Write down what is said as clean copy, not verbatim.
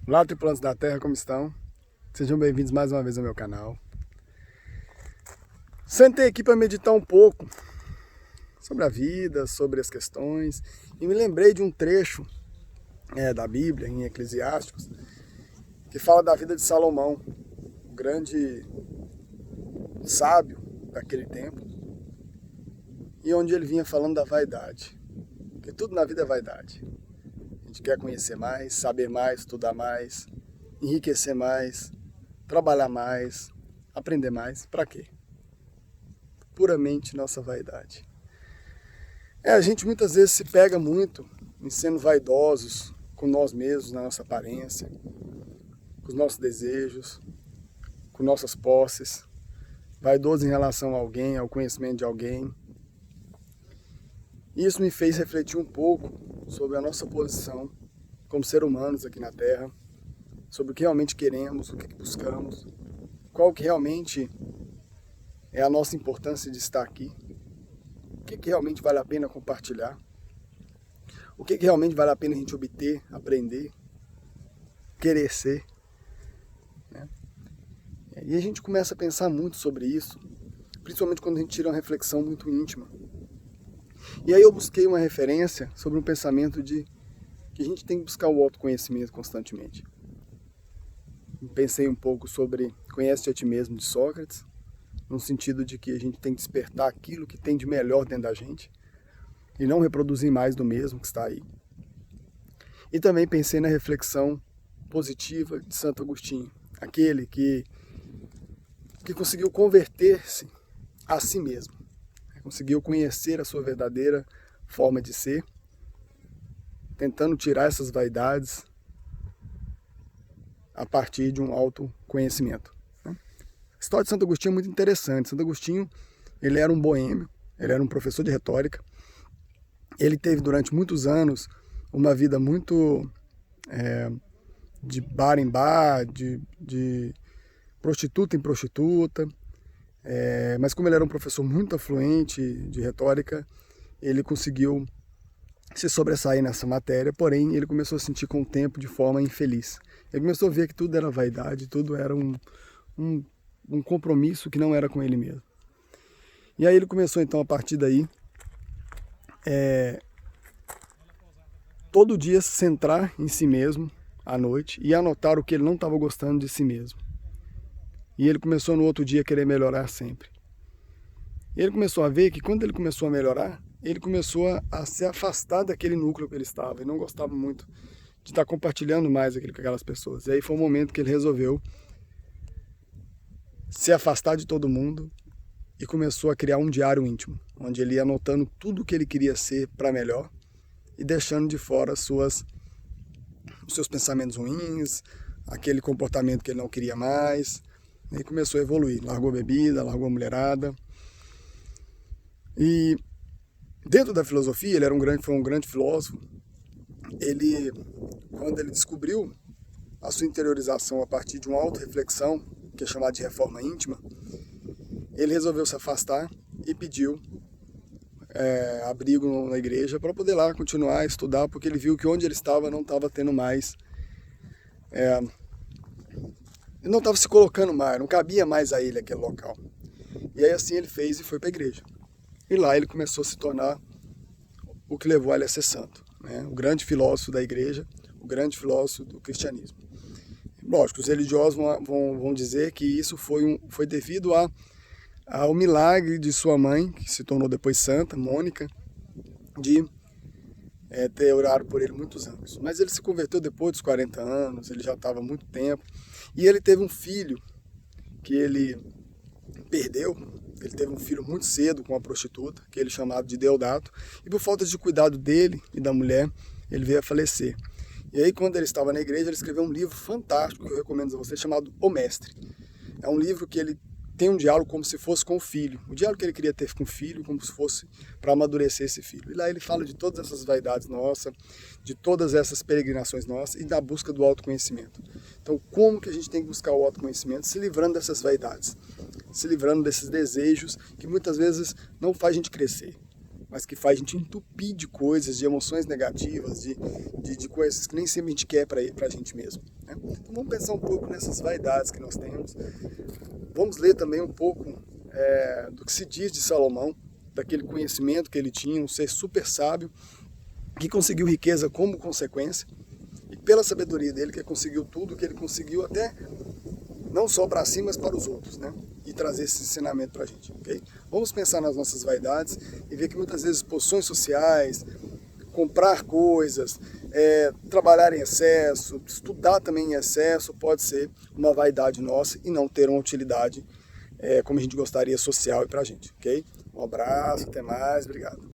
Olá, tripulantes da Terra, como estão? Sejam bem-vindos mais uma vez ao meu canal. Sentei aqui para meditar um pouco sobre a vida, sobre as questões, e me lembrei de um trecho da Bíblia, em Eclesiásticos, que fala da vida de Salomão, o grande sábio daquele tempo, e onde ele vinha falando da vaidade, que tudo na vida é vaidade. A gente quer conhecer mais, saber mais, estudar mais, enriquecer mais, trabalhar mais, aprender mais. Para quê? Puramente nossa vaidade. A gente muitas vezes se pega muito em sendo vaidosos com nós mesmos, na nossa aparência, com os nossos desejos, com nossas posses, vaidoso em relação a alguém, ao conhecimento de alguém. Isso me fez refletir um pouco sobre a nossa posição como seres humanos aqui na Terra, sobre o que realmente queremos, o que buscamos, qual que realmente é a nossa importância de estar aqui, o que realmente vale a pena compartilhar, o que realmente vale a pena a gente obter, aprender, querer ser. Né? E a gente começa a pensar muito sobre isso, principalmente quando a gente tira uma reflexão muito íntima. E aí eu busquei uma referência sobre um pensamento de que a gente tem que buscar o autoconhecimento constantemente. Pensei um pouco sobre Conhece-te a ti mesmo, de Sócrates, no sentido de que a gente tem que despertar aquilo que tem de melhor dentro da gente e não reproduzir mais do mesmo que está aí. E também pensei na reflexão positiva de Santo Agostinho, aquele que conseguiu converter-se a si mesmo, conseguiu conhecer a sua verdadeira forma de ser, tentando tirar essas vaidades a partir de um autoconhecimento. A história de Santo Agostinho é muito interessante. Santo Agostinho, ele era um boêmio, ele era um professor de retórica. Ele teve durante muitos anos uma vida muito de bar em bar, de prostituta em prostituta. Mas como ele era um professor muito afluente de retórica, ele conseguiu se sobressair nessa matéria, porém ele começou a sentir com o tempo de forma infeliz. Ele começou a ver que tudo era vaidade, tudo era um compromisso que não era com ele mesmo. E aí ele começou então a partir daí, todo dia se centrar em si mesmo à noite e anotar o que ele não estava gostando de si mesmo. E ele começou no outro dia a querer melhorar sempre. E ele começou a ver que quando ele começou a melhorar, ele começou a se afastar daquele núcleo que ele estava e não gostava muito de estar compartilhando mais aquilo com aquelas pessoas. E aí foi o momento que ele resolveu se afastar de todo mundo e começou a criar um diário íntimo, onde ele ia anotando tudo o que ele queria ser para melhor e deixando de fora os seus pensamentos ruins, aquele comportamento que ele não queria mais. E aí começou a evoluir, largou a bebida, largou a mulherada. E dentro da filosofia, ele foi um grande filósofo. Quando ele descobriu a sua interiorização a partir de uma auto-reflexão, que é chamada de reforma íntima, ele resolveu se afastar e pediu abrigo na igreja para poder lá continuar a estudar, porque ele viu que onde ele estava não estava tendo mais, não estava se colocando mais, não cabia mais a ele aquele local. E aí assim ele fez e foi para a igreja. E lá ele começou a se tornar o que levou a ele a ser santo, né? O grande filósofo da igreja, o grande filósofo do cristianismo. Lógico, os religiosos vão dizer que isso foi devido ao milagre de sua mãe, que se tornou depois santa, Mônica, de ter orado por ele muitos anos. Mas ele se converteu depois dos 40 anos, ele já estava há muito tempo, e ele teve um filho que ele perdeu. Ele teve um filho muito cedo com uma prostituta, que ele chamava de Deodato, e por falta de cuidado dele e da mulher, ele veio a falecer. E aí, quando ele estava na igreja, ele escreveu um livro fantástico, que eu recomendo a você, chamado O Mestre. É um livro que ele tem um diálogo como se fosse com o filho. O diálogo que ele queria ter com o filho, como se fosse para amadurecer esse filho. E lá ele fala de todas essas vaidades nossas, de todas essas peregrinações nossas e da busca do autoconhecimento. Então, como que a gente tem que buscar o autoconhecimento? Se livrando dessas vaidades, se livrando desses desejos que muitas vezes não faz a gente crescer, mas que faz a gente entupir de coisas, de emoções negativas, de coisas que nem sempre a gente quer para a gente mesmo, né? Então vamos pensar um pouco nessas vaidades que nós temos. Vamos ler também um pouco do que se diz de Salomão, daquele conhecimento que ele tinha, um ser super sábio, que conseguiu riqueza como consequência, e pela sabedoria dele que conseguiu tudo que ele conseguiu, até não só para si, mas para os outros, né? E trazer esse ensinamento para a gente, ok? Vamos pensar nas nossas vaidades e ver que muitas vezes posições sociais, comprar coisas, trabalhar em excesso, estudar também em excesso, pode ser uma vaidade nossa e não ter uma utilidade como a gente gostaria social e para a gente, ok? Um abraço, até mais, obrigado.